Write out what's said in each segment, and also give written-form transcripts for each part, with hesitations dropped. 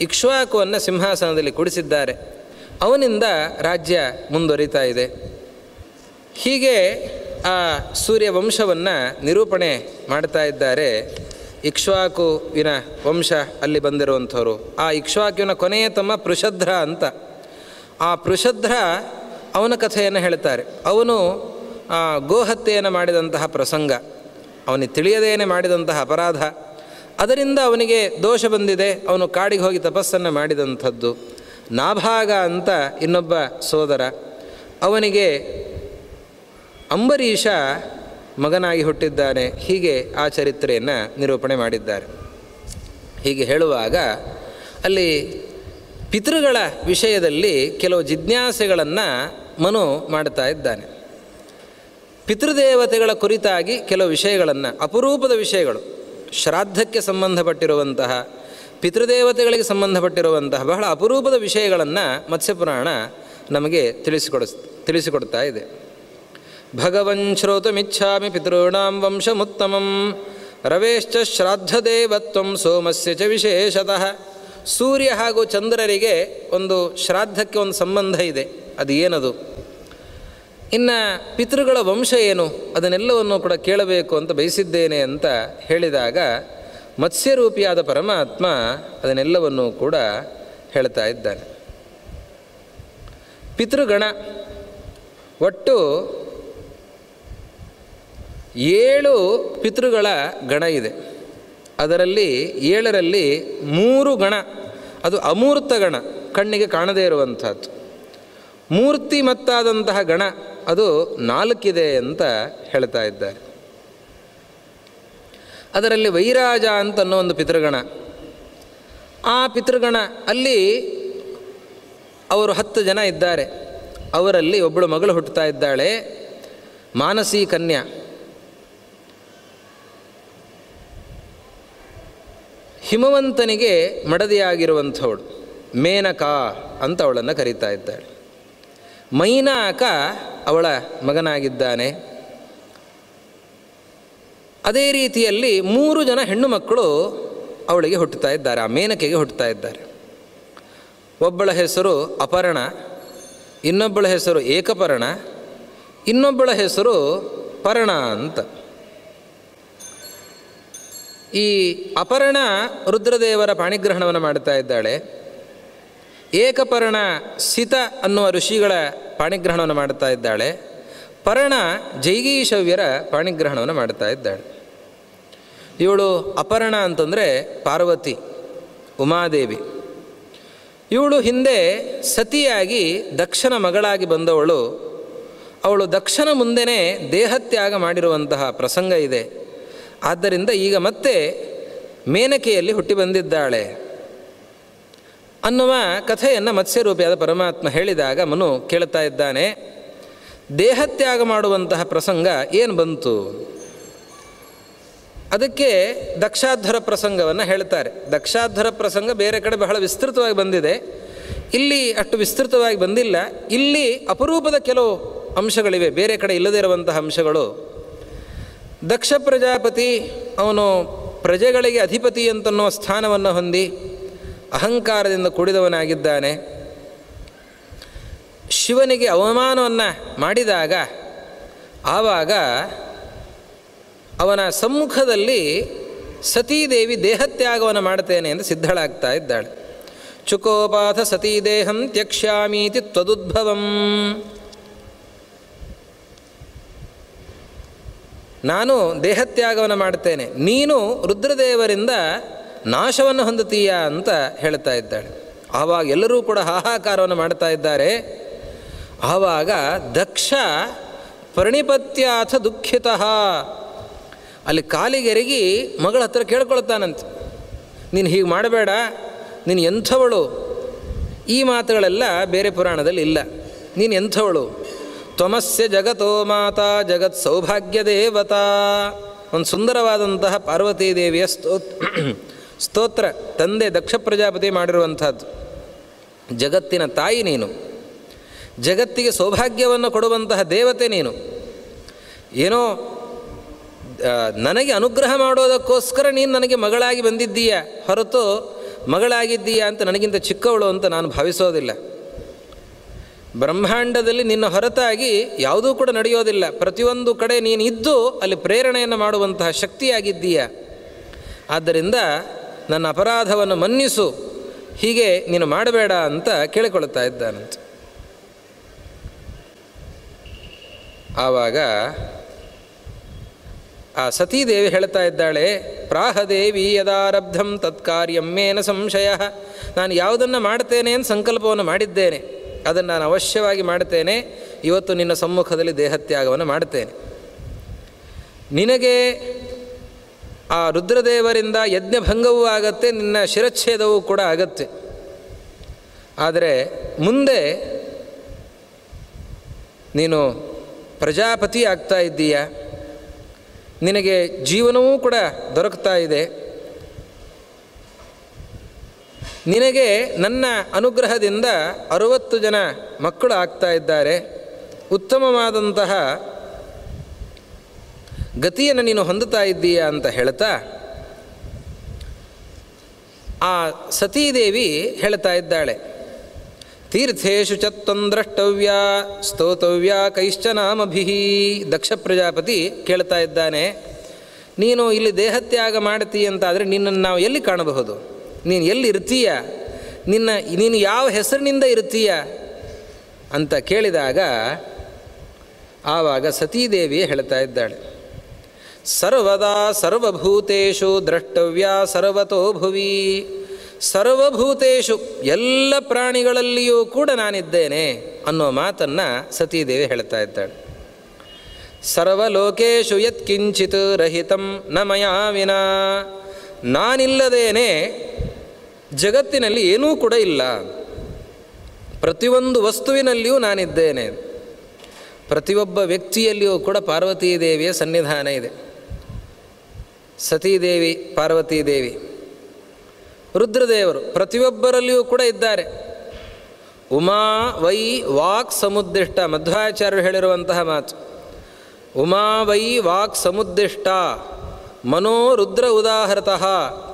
ಇಕ್ಷ್ವಾಕುವನ್ನು ಸಿಂಹಾಸನದಲ್ಲಿ ಕೂಡಿಸಿದ್ದಾರೆ. ಅವನಿಂದ ರಾಜ್ಯ ಮುಂದುವರಿತಾ ಇದೆ. ಹೀಗೆ ಆ ಸೂರ್ಯವಂಶವನ್ನು ನಿರೂಪಣೆ ಮಾಡ್ತಾ ಇದ್ದಾರೆ. ಇಕ್ಷ್ವಾಕುವಿನ ವಂಶ ಅಲ್ಲಿ ಬಂದಿರುವಂಥವ್ರು. ಆ ಇಕ್ಷ್ವಾಕುವಿನ ಕೊನೆಯ ತಮ್ಮ ಪೃಷಧ್ರ ಅಂತ. ಆ ಪೃಷಧ್ರ ಅವನ ಕಥೆಯನ್ನು ಹೇಳ್ತಾರೆ. ಅವನು ಗೋಹತ್ಯೆಯನ್ನು ಮಾಡಿದಂತಹ ಪ್ರಸಂಗ, ಅವನಿಗೆ ತಿಳಿಯದೇನೆ ಮಾಡಿದಂತಹ ಅಪರಾಧ, ಅದರಿಂದ ಅವನಿಗೆ ದೋಷ ಬಂದಿದೆ. ಅವನು ಕಾಡಿಗೆ ಹೋಗಿ ತಪಸ್ಸನ್ನು ಮಾಡಿದಂಥದ್ದು. ನಾಭಾಗ ಅಂತ ಇನ್ನೊಬ್ಬ ಸೋದರ, ಅವನಿಗೆ ಅಂಬರೀಷ ಮಗನಾಗಿ ಹುಟ್ಟಿದ್ದಾನೆ. ಹೀಗೆ ಆ ಚರಿತ್ರೆಯನ್ನು ನಿರೂಪಣೆ ಮಾಡಿದ್ದಾರೆ. ಹೀಗೆ ಹೇಳುವಾಗ ಅಲ್ಲಿ ಪಿತೃಗಳ ವಿಷಯದಲ್ಲಿ ಕೆಲವು ಜಿಜ್ಞಾಸೆಗಳನ್ನು ಮನು ಮಾಡ್ತಾ ಇದ್ದಾನೆ. ಪಿತೃದೇವತೆಗಳ ಕುರಿತಾಗಿ ಕೆಲವು ವಿಷಯಗಳನ್ನು, ಅಪರೂಪದ ವಿಷಯಗಳು, ಶ್ರಾದ್ದಕ್ಕೆ ಸಂಬಂಧಪಟ್ಟಿರುವಂತಹ, ಪಿತೃದೇವತೆಗಳಿಗೆ ಸಂಬಂಧಪಟ್ಟಿರುವಂತಹ ಬಹಳ ಅಪರೂಪದ ವಿಷಯಗಳನ್ನು ಮತ್ಸ್ಯಪುರಾಣ ನಮಗೆ ತಿಳಿಸಿಕೊಡ್ತಾ ಇದೆ. ಭಗವನ್ ಶ್ರೋತುಮಿಚ್ಛಾಮಿ ಪಿತॄಣಾಂ ವಂಶಮುತ್ತಮಂ ರವೇಶ್ಚ ಶ್ರಾದ್ದದೇವತ್ವಂ ಸೋಮಸ್ಯ ಚ ವಿಶೇಷತಃ. ಸೂರ್ಯ ಹಾಗೂ ಚಂದ್ರರಿಗೆ ಒಂದು ಶ್ರಾದ್ದಕ್ಕೆ ಒಂದು ಸಂಬಂಧ ಇದೆ. ಅದು ಏನದು? ಇನ್ನು ಪಿತೃಗಳ ವಂಶ ಏನು? ಅದನ್ನೆಲ್ಲವನ್ನು ಕೂಡ ಕೇಳಬೇಕು ಅಂತ ಬಯಸಿದ್ದೇನೆ ಅಂತ ಹೇಳಿದಾಗ ಮತ್ಸ್ಯರೂಪಿಯಾದ ಪರಮಾತ್ಮ ಅದನ್ನೆಲ್ಲವನ್ನೂ ಕೂಡ ಹೇಳ್ತಾ ಇದ್ದಾನೆ. ಪಿತೃಗಣ ಒಟ್ಟು 7 ಪಿತೃಗಳ ಗಣ ಇದೆ. ಅದರಲ್ಲಿ 7ರಲ್ಲಿ 3 ಗಣ ಅದು ಅಮೂರ್ತ ಗಣ, ಕಣ್ಣಿಗೆ ಕಾಣದೇ ಇರುವಂಥದ್ದು. ಮೂರ್ತಿಮತ್ತಾದಂತಹ ಗಣ ಅದು 4 ಅಂತ ಹೇಳ್ತಾ ಇದ್ದಾರೆ. ಅದರಲ್ಲಿ ವೈರಾಜ ಅಂತನ್ನೋ ಒಂದು ಪಿತೃಗಣ. ಆ ಪಿತೃಗಣ ಅಲ್ಲಿ ಅವರು 10 ಜನ ಇದ್ದಾರೆ. ಅವರಲ್ಲಿ ಒಬ್ಬಳು ಮಗಳು ಹುಟ್ಟುತ್ತಾ ಇದ್ದಾಳೆ, ಮಾನಸಿ ಕನ್ಯಾ. ಹಿಮವಂತನಿಗೆ ಮಡದಿಯಾಗಿರುವಂಥವಳು ಮೇನಕಾ ಅಂತ ಅವಳನ್ನು ಕರೀತಾ ಇದ್ದಾಳೆ. ಮೈನಾಕ ಅವಳ ಮಗನಾಗಿದ್ದಾನೆ. ಅದೇ ರೀತಿಯಲ್ಲಿ 3 ಜನ ಹೆಣ್ಣು ಮಕ್ಕಳು ಅವಳಿಗೆ ಹುಟ್ಟುತ್ತಾ ಇದ್ದಾರೆ, ಆ ಮೇನಕೆಗೆ ಹುಟ್ಟುತ್ತಾ ಇದ್ದಾರೆ. ಒಬ್ಬಳ ಹೆಸರು ಅಪರ್ಣ, ಇನ್ನೊಬ್ಬಳ ಹೆಸರು ಏಕಪರ್ಣ, ಇನ್ನೊಬ್ಬಳ ಹೆಸರು ಪರ್ಣ ಅಂತ. ಈ ಅಪರ್ಣ ರುದ್ರದೇವರ ಪಾಣಿಗ್ರಹಣವನ್ನು ಮಾಡ್ತಾ ಇದ್ದಾಳೆ. ಏಕಪರ್ಣ ಸಿತ ಅನ್ನುವ ಋಷಿಗಳ ಪಾಣಿಗ್ರಹಣವನ್ನು ಮಾಡ್ತಾ ಇದ್ದಾಳೆ. ಪರ್ಣ ಜೈಗೀಶವ್ಯರ ಪಾಣಿಗ್ರಹಣವನ್ನು ಮಾಡ್ತಾ ಇದ್ದಾಳೆ. ಇವಳು ಅಪರ್ಣ ಅಂತಂದರೆ ಪಾರ್ವತಿ, ಉಮಾದೇವಿ. ಇವಳು ಹಿಂದೆ ಸತಿಯಾಗಿ ದಕ್ಷನ ಮಗಳಾಗಿ ಬಂದವಳು. ಅವಳು ದಕ್ಷನ ಮುಂದೆನೇ ದೇಹತ್ಯಾಗ ಮಾಡಿರುವಂತಹ ಪ್ರಸಂಗ ಇದೆ. ಆದ್ದರಿಂದ ಈಗ ಮತ್ತೆ ಮೇನಕೆಯಲ್ಲಿ ಹುಟ್ಟಿ ಬಂದಿದ್ದಾಳೆ ಅನ್ನುವ ಕಥೆಯನ್ನು ಮತ್ಸ್ಯರೂಪಿಯಾದ ಪರಮಾತ್ಮ ಹೇಳಿದಾಗ ಮನು ಕೇಳ್ತಾ ಇದ್ದಾನೆ, ದೇಹತ್ಯಾಗ ಮಾಡುವಂತಹ ಪ್ರಸಂಗ ಏನು ಬಂತು? ಅದಕ್ಕೆ ದಕ್ಷಾಧ್ವರ ಪ್ರಸಂಗವನ್ನು ಹೇಳ್ತಾರೆ. ದಕ್ಷಾಧ್ವರ ಪ್ರಸಂಗ ಬೇರೆ ಕಡೆ ಬಹಳ ವಿಸ್ತೃತವಾಗಿ ಬಂದಿದೆ, ಇಲ್ಲಿ ಅಷ್ಟು ವಿಸ್ತೃತವಾಗಿ ಬಂದಿಲ್ಲ. ಇಲ್ಲಿ ಅಪರೂಪದ ಕೆಲವು ಅಂಶಗಳಿವೆ, ಬೇರೆ ಕಡೆ ಇಲ್ಲದೇ ಇರುವಂತಹ ಅಂಶಗಳು. ದಕ್ಷ ಪ್ರಜಾಪತಿ ಅವನು ಪ್ರಜೆಗಳಿಗೆ ಅಧಿಪತಿ ಅಂತನ್ನೋ ಸ್ಥಾನವನ್ನು ಹೊಂದಿ ಅಹಂಕಾರದಿಂದ ಕೂಡಿದವನಾಗಿದ್ದಾನೆ. ಶಿವನಿಗೆ ಅವಮಾನವನ್ನು ಮಾಡಿದಾಗ ಆವಾಗ ಅವನ ಸಮ್ಮುಖದಲ್ಲಿ ಸತೀದೇವಿ ದೇಹತ್ಯಾಗವನ್ನು ಮಾಡ್ತೇನೆ ಎಂದು ಸಿದ್ಧಳಾಗ್ತಾ ಇದ್ದಾಳೆ. ಚುಕೋಪಾಥ ಸತೀದೇಹಂ ತ್ಯಕ್ಷ್ಯಾಮೀತಿ ತ್ವದುದ್ಭವಂ. ನಾನು ದೇಹತ್ಯಾಗವನ್ನು ಮಾಡ್ತೇನೆ, ನೀನು ರುದ್ರದೇವರಿಂದ ನಾಶವನ್ನು ಹೊಂದುತ್ತೀಯ ಅಂತ ಹೇಳ್ತಾ ಇದ್ದಾಳೆ. ಆವಾಗ ಎಲ್ಲರೂ ಕೂಡ ಹಾಹಾಕಾರವನ್ನು ಮಾಡ್ತಾ ಇದ್ದಾರೆ. ಆವಾಗ ದಕ್ಷ ಪರಿಣಿಪತ್ಯಾಥ ದುಃಖಿತಃ ಅಲ್ಲಿ ಕಾಲಿಗೆರಗಿ ಮಗಳ ಹತ್ರ ಕೇಳ್ಕೊಳ್ತಾನಂತೆ, ನೀನು ಹೀಗೆ ಮಾಡಬೇಡ, ನೀನು ಎಂಥವಳು? ಈ ಮಾತುಗಳೆಲ್ಲ ಬೇರೆ ಪುರಾಣದಲ್ಲಿ ಇಲ್ಲ. ನೀನು ಎಂಥವಳು? ತ್ವಮಸ್ಯ ಜಗತೋ ಮಾತಾ ಜಗತ್ ಸೌಭಾಗ್ಯ ದೇವತಾ. ಒಂದು ಸುಂದರವಾದಂತಹ ಪಾರ್ವತೀದೇವಿಯ ಸ್ತೋತ್ರ ತಂದೆ ದಕ್ಷ ಪ್ರಜಾಪತಿ ಮಾಡಿರುವಂಥದ್ದು. ಜಗತ್ತಿನ ತಾಯಿ ನೀನು, ಜಗತ್ತಿಗೆ ಸೌಭಾಗ್ಯವನ್ನು ಕೊಡುವಂತಹ ದೇವತೆ ನೀನು. ಏನೋ ನನಗೆ ಅನುಗ್ರಹ ಮಾಡೋದಕ್ಕೋಸ್ಕರ ನೀನು ನನಗೆ ಮಗಳಾಗಿ ಬಂದಿದ್ದೀಯ ಹೊರತು ಮಗಳಾಗಿದ್ದೀಯಾ ಅಂತ ನನಗಿಂತ ಚಿಕ್ಕವಳು ಅಂತ ನಾನು ಭಾವಿಸೋದಿಲ್ಲ. ಬ್ರಹ್ಮಾಂಡದಲ್ಲಿ ನಿನ್ನ ಹೊರತಾಗಿ ಯಾವುದೂ ಕೂಡ ನಡೆಯೋದಿಲ್ಲ. ಪ್ರತಿಯೊಂದು ಕಡೆ ನೀನು ಇದ್ದು ಅಲ್ಲಿ ಪ್ರೇರಣೆಯನ್ನು ಮಾಡುವಂತಹ ಶಕ್ತಿಯಾಗಿದ್ದೀಯ. ಆದ್ದರಿಂದ ನನ್ನ ಅಪರಾಧವನ್ನು ಮನ್ನಿಸು, ಹೀಗೆ ನೀನು ಮಾಡಬೇಡ ಅಂತ ಕೇಳಿಕೊಳ್ತಾ ಇದ್ದಾನಂತೆ. ಆವಾಗ ಆ ಸತೀದೇವಿ ಹೇಳ್ತಾ ಇದ್ದಾಳೆ, ಪ್ರಾಹದೇವಿ ಯದಾರಬ್ಧಂ ತತ್ಕಾರ್ಯಂ ಮೇನ ಸಂಶಯ. ನಾನು ಯಾವುದನ್ನು ಮಾಡ್ತೇನೆ ಅಂತ ಸಂಕಲ್ಪವನ್ನು ಮಾಡಿದ್ದೇನೆ, ಅದನ್ನು ನಾನು ಅವಶ್ಯವಾಗಿ ಮಾಡ್ತೇನೆ. ಇವತ್ತು ನಿನ್ನ ಸಮ್ಮುಖದಲ್ಲಿ ದೇಹತ್ಯಾಗವನ್ನು ಮಾಡ್ತೇನೆ. ನಿನಗೆ ಆ ರುದ್ರದೇವರಿಂದ ಯಜ್ಞಭಂಗವೂ ಆಗತ್ತೆ, ನಿನ್ನ ಶಿರಚ್ಛೇದವೂ ಕೂಡ ಆಗತ್ತೆ. ಆದರೆ ಮುಂದೆ ನೀನು ಪ್ರಜಾಪತಿ ಆಗ್ತಾ ಇದ್ದೀಯ, ನಿನಗೆ ಜೀವನವೂ ಕೂಡ ದೊರಕ್ತಾ ಇದೆ. ನಿನಗೆ ನನ್ನ ಅನುಗ್ರಹದಿಂದ 60 ಜನ ಮಕ್ಕಳು ಆಗ್ತಾ ಇದ್ದಾರೆ. ಉತ್ತಮವಾದಂತಹ ಗತಿಯನ್ನು ನೀನು ಹೊಂದುತ್ತಾ ಇದ್ದೀಯ ಅಂತ ಹೇಳ್ತಾ ಆ ಸತೀದೇವಿ ಹೇಳ್ತಾ ಇದ್ದಾಳೆ, ತೀರ್ಥೇಶು ಚತ್ವಂ ದ್ರಷ್ಟವ್ಯ ಸ್ತೋತವ್ಯ ಕೈಶ್ಚನಾಮಭಿ. ದಕ್ಷ ಪ್ರಜಾಪತಿ ಕೇಳ್ತಾ ಇದ್ದಾನೆ, ನೀನು ಇಲ್ಲಿ ದೇಹತ್ಯಾಗ ಮಾಡ್ತೀಯ ಅಂತಾದರೆ ನಿನ್ನನ್ನು ನಾವು ಎಲ್ಲಿ ಕಾಣಬಹುದು? ನೀನು ಎಲ್ಲಿ ಇರ್ತೀಯ? ನೀನು ಯಾವ ಹೆಸರಿನಿಂದ ಇರ್ತೀಯ ಅಂತ ಕೇಳಿದಾಗ ಆವಾಗ ಸತೀದೇವಿ ಹೇಳ್ತಾ ಇದ್ದಾಳೆ, ಸರ್ವದಾ ಸರ್ವಭೂತೇಷು ದ್ರಷ್ಟವ್ಯ ಸರ್ವತೋ ಭುವಿ. ಸರ್ವಭೂತೇಷು, ಎಲ್ಲ ಪ್ರಾಣಿಗಳಲ್ಲಿಯೂ ಕೂಡ ನಾನಿದ್ದೇನೆ ಅನ್ನೋ ಮಾತನ್ನು ಸತೀದೇವಿ ಹೇಳ್ತಾ ಇದ್ದಾಳೆ. ಸರ್ವಲೋಕೇಶು ಯತ್ಕಿಂಚಿತ್ ರಹಿತಂ ನ ಮಯಾ ವಿನಾ. ನಾನಿಲ್ಲದೇನೆ ಜಗತ್ತಿನಲ್ಲಿ ಏನೂ ಕೂಡ ಇಲ್ಲ. ಪ್ರತಿಯೊಂದು ವಸ್ತುವಿನಲ್ಲಿಯೂ ನಾನಿದ್ದೇನೆ. ಪ್ರತಿಯೊಬ್ಬ ವ್ಯಕ್ತಿಯಲ್ಲಿಯೂ ಕೂಡ ಪಾರ್ವತೀದೇವಿಯ ಸನ್ನಿಧಾನ ಇದೆ. ಸತೀದೇವಿ, ಪಾರ್ವತೀದೇವಿ, ರುದ್ರದೇವರು ಪ್ರತಿಯೊಬ್ಬರಲ್ಲಿಯೂ ಕೂಡ ಇದ್ದಾರೆ. ಉಮಾ ವೈ ವಾಕ್ ಸಮುದ್ದಿಷ್ಟ, ಮಧ್ವಾಚಾರ್ಯರು ಹೇಳಿರುವಂತಹ ಮಾತು. ಉಮಾ ವೈ ವಾಕ್ ಸಮುದ್ದಿಷ್ಟ ಮನೋ ರುದ್ರ ಉದಾಹೃತಃ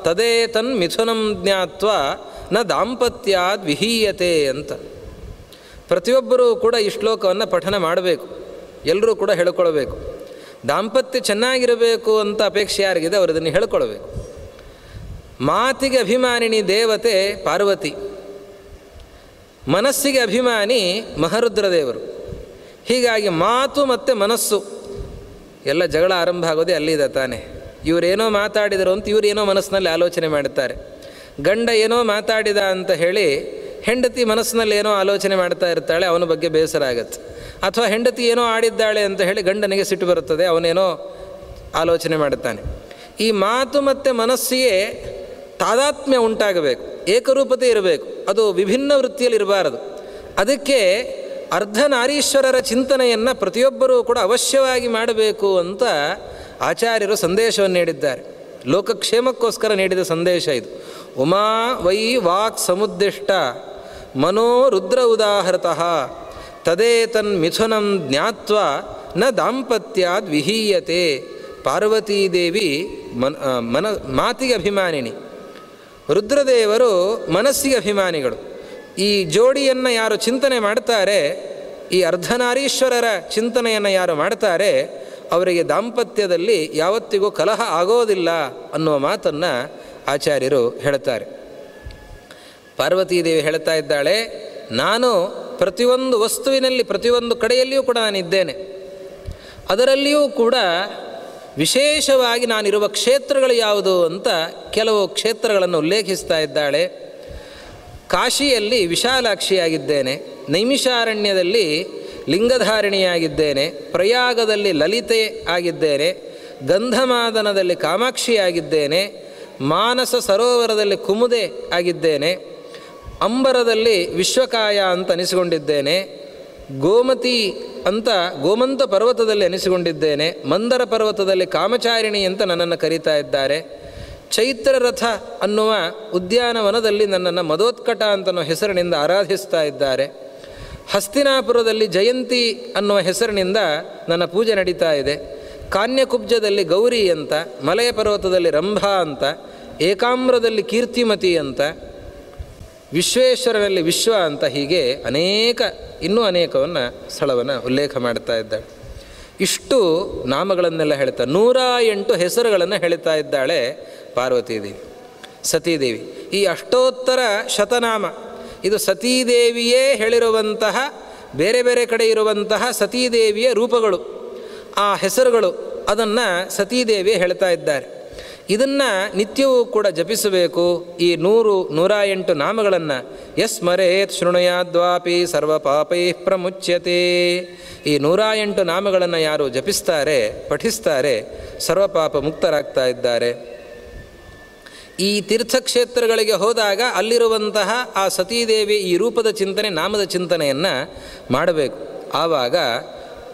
ತದೇತನ್ ಮಿಥುನಂ ಜ್ಞಾತ್ವ ನ ದಾಂಪತ್ಯಾದ್ ವಿಹೀಯತೆ ಅಂತ. ಪ್ರತಿಯೊಬ್ಬರೂ ಕೂಡ ಈ ಶ್ಲೋಕವನ್ನು ಪಠನ ಮಾಡಬೇಕು, ಎಲ್ಲರೂ ಕೂಡ ಹೇಳ್ಕೊಳ್ಬೇಕು. ದಾಂಪತ್ಯ ಚೆನ್ನಾಗಿರಬೇಕು ಅಂತ ಅಪೇಕ್ಷೆ ಯಾರಿಗಿದೆ ಅವರು ಇದನ್ನು ಹೇಳ್ಕೊಳ್ಬೇಕು. ಮಾತಿಗೆ ಅಭಿಮಾನಿನಿ ದೇವತೆ ಪಾರ್ವತಿ, ಮನಸ್ಸಿಗೆ ಅಭಿಮಾನಿ ಮಹಾರುದ್ರದೇವರು. ಹೀಗಾಗಿ ಮಾತು ಮತ್ತು ಮನಸ್ಸು ಎಲ್ಲ ಜಗಳ ಆರಂಭ ಆಗೋದೇ ಅಲ್ಲಿದೆ ತಾನೆ. ಇವರೇನೋ ಮಾತಾಡಿದರು ಅಂತ ಇವರೇನೋ ಮನಸ್ಸಿನಲ್ಲಿ ಆಲೋಚನೆ ಮಾಡುತ್ತಾರೆ. ಗಂಡ ಏನೋ ಮಾತಾಡಿದ ಅಂತ ಹೇಳಿ ಹೆಂಡತಿ ಮನಸ್ಸಿನಲ್ಲಿ ಏನೋ ಆಲೋಚನೆ ಮಾಡ್ತಾ ಇರ್ತಾಳೆ, ಅವನ ಬಗ್ಗೆ ಬೇಸರ ಆಗತ್ತೆ. ಅಥವಾ ಹೆಂಡತಿ ಏನೋ ಆಡಿದ್ದಾಳೆ ಅಂತ ಹೇಳಿ ಗಂಡನಿಗೆ ಸಿಟ್ಟು ಬರುತ್ತದೆ, ಅವನೇನೋ ಆಲೋಚನೆ ಮಾಡುತ್ತಾನೆ. ಈ ಮಾತು ಮತ್ತು ಮನಸ್ಸಿಗೆ ತಾದಾತ್ಮ್ಯ ಉಂಟಾಗಬೇಕು, ಏಕರೂಪತೆ ಇರಬೇಕು, ಅದು ವಿಭಿನ್ನ ವೃತ್ತಿಯಲ್ಲಿ ಇರಬಾರದು. ಅದಕ್ಕೆ ಅರ್ಧನಾರೀಶ್ವರರ ಚಿಂತನೆಯನ್ನು ಪ್ರತಿಯೊಬ್ಬರೂ ಕೂಡ ಅವಶ್ಯವಾಗಿ ಮಾಡಬೇಕು ಅಂತ ಆಚಾರ್ಯರು ಸಂದೇಶವನ್ನು ನೀಡಿದ್ದಾರೆ. ಲೋಕಕ್ಷೇಮಕ್ಕೋಸ್ಕರ ನೀಡಿದ ಸಂದೇಶ ಇದು. ಉಮಾ ವೈ ವಾಕ್ ಸಮುದ್ದಿಷ್ಟ ಮನೋ ರುದ್ರ ಉದಾಹೃತಃ ತದೇತನ್ ಮಿಥುನಂ ಜ್ಞಾತ್ವ ನ ದಾಂಪತ್ಯಾದ್ ವಿಹೀಯತೆ. ಪಾರ್ವತೀದೇವಿ ಮಾತಿಗೆ ಅಭಿಮಾನಿನಿ, ರುದ್ರದೇವರು ಮನಸ್ಸಿಗೆ ಅಭಿಮಾನಿಗಳು. ಈ ಜೋಡಿಯನ್ನು ಯಾರು ಚಿಂತನೆ ಮಾಡ್ತಾರೆ, ಈ ಅರ್ಧನಾರೀಶ್ವರರ ಚಿಂತನೆಯನ್ನು ಯಾರು ಮಾಡ್ತಾರೆ, ಅವರಿಗೆ ದಾಂಪತ್ಯದಲ್ಲಿ ಯಾವತ್ತಿಗೂ ಕಲಹ ಆಗೋದಿಲ್ಲ ಅನ್ನುವ ಮಾತನ್ನು ಆಚಾರ್ಯರು ಹೇಳ್ತಾರೆ. ಪಾರ್ವತೀದೇವಿ ಹೇಳ್ತಾ ಇದ್ದಾಳೆ, ನಾನು ಪ್ರತಿಯೊಂದು ವಸ್ತುವಿನಲ್ಲಿ ಪ್ರತಿಯೊಂದು ಕಡೆಯಲ್ಲಿಯೂ ಕೂಡ ನಾನಿದ್ದೇನೆ. ಅದರಲ್ಲಿಯೂ ಕೂಡ ವಿಶೇಷವಾಗಿ ನಾನಿರುವ ಕ್ಷೇತ್ರಗಳು ಯಾವುದು ಅಂತ ಕೆಲವು ಕ್ಷೇತ್ರಗಳನ್ನು ಉಲ್ಲೇಖಿಸ್ತಾ ಇದ್ದಾಳೆ. ಕಾಶಿಯಲ್ಲಿ ವಿಶಾಲಾಕ್ಷಿಯಾಗಿದ್ದೇನೆ, ನೈಮಿಷಾರಣ್ಯದಲ್ಲಿ ಲಿಂಗಧಾರಿಣಿಯಾಗಿದ್ದೇನೆ, ಪ್ರಯಾಗದಲ್ಲಿ ಲಲಿತೆ ಆಗಿದ್ದೇನೆ, ಗಂಧಮಾದನದಲ್ಲಿ ಕಾಮಾಕ್ಷಿಯಾಗಿದ್ದೇನೆ, ಮಾನಸ ಸರೋವರದಲ್ಲಿ ಕುಮುದೆ ಆಗಿದ್ದೇನೆ, ಅಂಬರದಲ್ಲಿ ವಿಶ್ವಕಾಯ ಅಂತ ಅನಿಸಿಕೊಂಡಿದ್ದೇನೆ, ಗೋಮತಿ ಅಂತ ಗೋಮಂತ ಪರ್ವತದಲ್ಲಿ ಅನಿಸಿಕೊಂಡಿದ್ದೇನೆ, ಮಂದರ ಪರ್ವತದಲ್ಲಿ ಕಾಮಚಾರಿಣಿ ಅಂತ ನನ್ನನ್ನು ಕರೀತಾ ಇದ್ದಾರೆ, ಚೈತ್ರರಥ ಅನ್ನುವ ಉದ್ಯಾನವನದಲ್ಲಿ ನನ್ನನ್ನು ಮದೋತ್ಕಟ ಅಂತನೋ ಹೆಸರಿನಿಂದ ಆರಾಧಿಸ್ತಾ ಇದ್ದಾರೆ, ಹಸ್ತಿನಾಪುರದಲ್ಲಿ ಜಯಂತಿ ಅನ್ನುವ ಹೆಸರಿನಿಂದ ನನ್ನ ಪೂಜೆ ನಡೀತಾ ಇದೆ, ಕಾನ್ಯಕುಬ್ಜದಲ್ಲಿ ಗೌರಿ ಅಂತ, ಮಲಯ ಪರ್ವತದಲ್ಲಿ ರಂಭಾ ಅಂತ, ಏಕಾಮ್ರದಲ್ಲಿ ಕೀರ್ತಿಮತಿ ಅಂತ, ವಿಶ್ವೇಶ್ವರನಲ್ಲಿ ವಿಶ್ವ ಅಂತ, ಹೀಗೆ ಇನ್ನೂ ಅನೇಕವನ್ನು ಸ್ಥಳವನ್ನು ಉಲ್ಲೇಖ ಮಾಡ್ತಾ ಇದ್ದಾಳೆ. ಇಷ್ಟು ನಾಮಗಳನ್ನೆಲ್ಲ ಹೇಳ್ತಾ 108 ಹೆಸರುಗಳನ್ನು ಹೇಳ್ತಾ ಇದ್ದಾಳೆ ಪಾರ್ವತೀದೇವಿ, ಸತೀದೇವಿ. ಈ ಅಷ್ಟೋತ್ತರ ಶತನಾಮ ಇದು ಸತೀದೇವಿಯೇ ಹೇಳಿರುವಂತಹ ಬೇರೆ ಬೇರೆ ಕಡೆ ಇರುವಂತಹ ಸತೀದೇವಿಯ ರೂಪಗಳು, ಆ ಹೆಸರುಗಳು, ಅದನ್ನು ಸತೀದೇವಿಯೇ ಹೇಳ್ತಾ ಇದ್ದಾರೆ. ಇದನ್ನು ನಿತ್ಯವೂ ಕೂಡ ಜಪಿಸಬೇಕು. ಈ 108 ನಾಮಗಳನ್ನು ಯಸ್ಮರೇತ್ ಶೃಣುಯಾದ್ವಾಪಿ ಸರ್ವ ಪಾಪೈ ಪ್ರಮುಚ್ಯತೆ. ಈ 108 ನಾಮಗಳನ್ನು ಯಾರು ಜಪಿಸ್ತಾರೆ, ಪಠಿಸ್ತಾರೆ, ಸರ್ವಪಾಪ ಮುಕ್ತರಾಗ್ತಾ ಇದ್ದಾರೆ. ಈ ತೀರ್ಥಕ್ಷೇತ್ರಗಳಿಗೆ ಹೋದಾಗ ಅಲ್ಲಿರುವಂತಹ ಆ ಸತೀದೇವಿ ಈ ರೂಪದ ಚಿಂತನೆ, ನಾಮದ ಚಿಂತನೆಯನ್ನು ಮಾಡಬೇಕು. ಆವಾಗ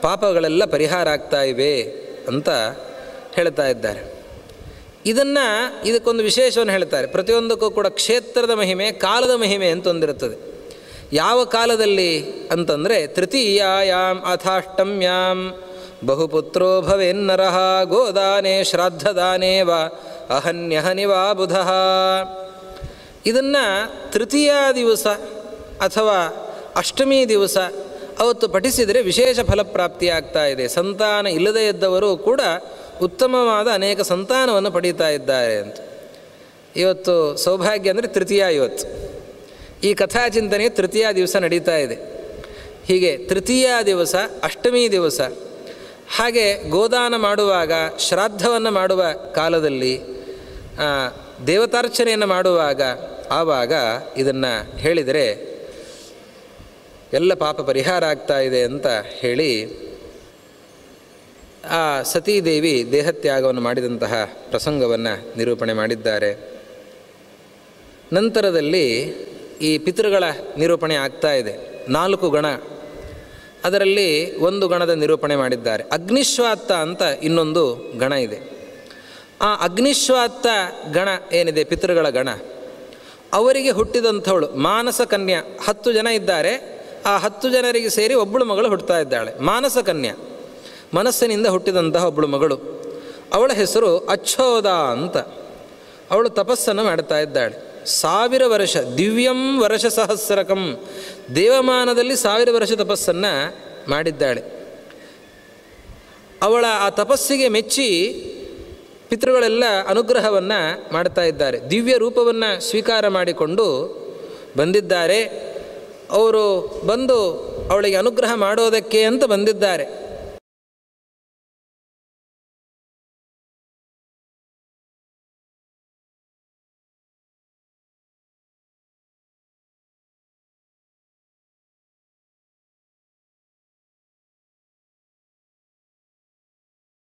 ಪಾಪಗಳೆಲ್ಲ ಪರಿಹಾರ ಆಗ್ತಾ ಇವೆ ಅಂತ ಹೇಳ್ತಾ ಇದ್ದಾರೆ. ಇದಕ್ಕೊಂದು ವಿಶೇಷವನ್ನು ಹೇಳ್ತಾರೆ. ಪ್ರತಿಯೊಂದಕ್ಕೂ ಕೂಡ ಕ್ಷೇತ್ರದ ಮಹಿಮೆ, ಕಾಲದ ಮಹಿಮೆ ಅಂತ ಒಂದಿರುತ್ತದೆ. ಯಾವ ಕಾಲದಲ್ಲಿ ಅಂತಂದರೆ ತೃತೀಯಾಯಾಮ್ ಅಥಾಷ್ಟಮ್ಯಾಂ ಬಹುಪುತ್ರೋ ಭವೇನ್ನರಃ ಗೋದಾನೆ ಶ್ರಾದ್ದದಾನೇ ವಾ ಅಹನ್ಯಹನಿ ವಾ ಬುಧಃ. ಇದನ್ನು ತೃತೀಯ ದಿವಸ ಅಥವಾ ಅಷ್ಟಮಿ ದಿವಸ ಅವತ್ತು ಪಠಿಸಿದರೆ ವಿಶೇಷ ಫಲಪ್ರಾಪ್ತಿಯಾಗ್ತಾ ಇದೆ. ಸಂತಾನ ಇಲ್ಲದೇ ಇದ್ದವರು ಕೂಡ ಉತ್ತಮವಾದ ಅನೇಕ ಸಂತಾನವನ್ನು ಪಡೀತಾ ಇದ್ದಾರೆ ಅಂತ. ಇವತ್ತು ಸೌಭಾಗ್ಯ ಅಂದರೆ ತೃತೀಯ. ಇವತ್ತು ಈ ಕಥಾಚಿಂತನೆ ತೃತೀಯ ದಿವಸ ನಡೀತಾ ಇದೆ. ಹೀಗೆ ತೃತೀಯ ದಿವಸ, ಅಷ್ಟಮಿ ದಿವಸ, ಹಾಗೆ ಗೋದಾನ ಮಾಡುವಾಗ, ಶ್ರಾದ್ದವನ್ನು ಮಾಡುವ ಕಾಲದಲ್ಲಿ, ದೇವತಾರ್ಚನೆಯನ್ನು ಮಾಡುವಾಗ, ಆವಾಗ ಇದನ್ನು ಹೇಳಿದರೆ ಎಲ್ಲ ಪಾಪ ಪರಿಹಾರ ಆಗ್ತಾ ಇದೆ ಅಂತ ಹೇಳಿ ಆ ಸತೀದೇವಿ ದೇಹತ್ಯಾಗವನ್ನು ಮಾಡಿದಂತಹ ಪ್ರಸಂಗವನ್ನು ನಿರೂಪಣೆ ಮಾಡಿದ್ದಾರೆ. ನಂತರದಲ್ಲಿ ಈ ಪಿತೃಗಳ ನಿರೂಪಣೆ ಆಗ್ತಾ ಇದೆ. 4 ಗಣ, ಅದರಲ್ಲಿ ಒಂದು ಗಣದ ನಿರೂಪಣೆ ಮಾಡಿದ್ದಾರೆ. ಅಗ್ನಿಶ್ವಾತ್ತ ಅಂತ ಇನ್ನೊಂದು ಗಣ ಇದೆ. ಆ ಅಗ್ನಿಶ್ವಾತ್ತ ಗಣ ಏನಿದೆ, ಪಿತೃಗಳ ಗಣ, ಅವರಿಗೆ ಹುಟ್ಟಿದಂಥವಳು ಮಾನಸ ಕನ್ಯಾ. 10 ಜನ ಇದ್ದಾರೆ. ಆ 10 ಜನರಿಗೆ ಸೇರಿ ಒಬ್ಬಳು ಮಗಳು ಹುಟ್ಟುತ್ತಾ ಇದ್ದಾಳೆ. ಮಾನಸ ಕನ್ಯಾ, ಮನಸ್ಸಿನಿಂದ ಹುಟ್ಟಿದಂತಹ ಒಬ್ಬಳು ಮಗಳು. ಅವಳ ಹೆಸರು ಅಚ್ಛೋದ ಅಂತ. ಅವಳು ತಪಸ್ಸನ್ನು ಮಾಡ್ತಾ ಇದ್ದಾಳೆ. 1000 ವರ್ಷ, ದಿವ್ಯಂ ವರ್ಷ ಸಹಸ್ರಕಂ, ದೇವಮಾನದಲ್ಲಿ 1000 ವರ್ಷ ತಪಸ್ಸನ್ನು ಮಾಡಿದ್ದಾಳೆ. ಅವಳ ಆ ತಪಸ್ಸಿಗೆ ಮೆಚ್ಚಿ ಪಿತೃಗಳೆಲ್ಲ ಅನುಗ್ರಹವನ್ನು ಮಾಡ್ತಾ ಇದ್ದಾರೆ. ದಿವ್ಯ ರೂಪವನ್ನು ಸ್ವೀಕಾರ ಮಾಡಿಕೊಂಡು ಬಂದಿದ್ದಾರೆ. ಅವರು ಬಂದು ಅವಳಿಗೆ ಅನುಗ್ರಹ ಮಾಡೋದಕ್ಕೆ ಅಂತ ಬಂದಿದ್ದಾರೆ.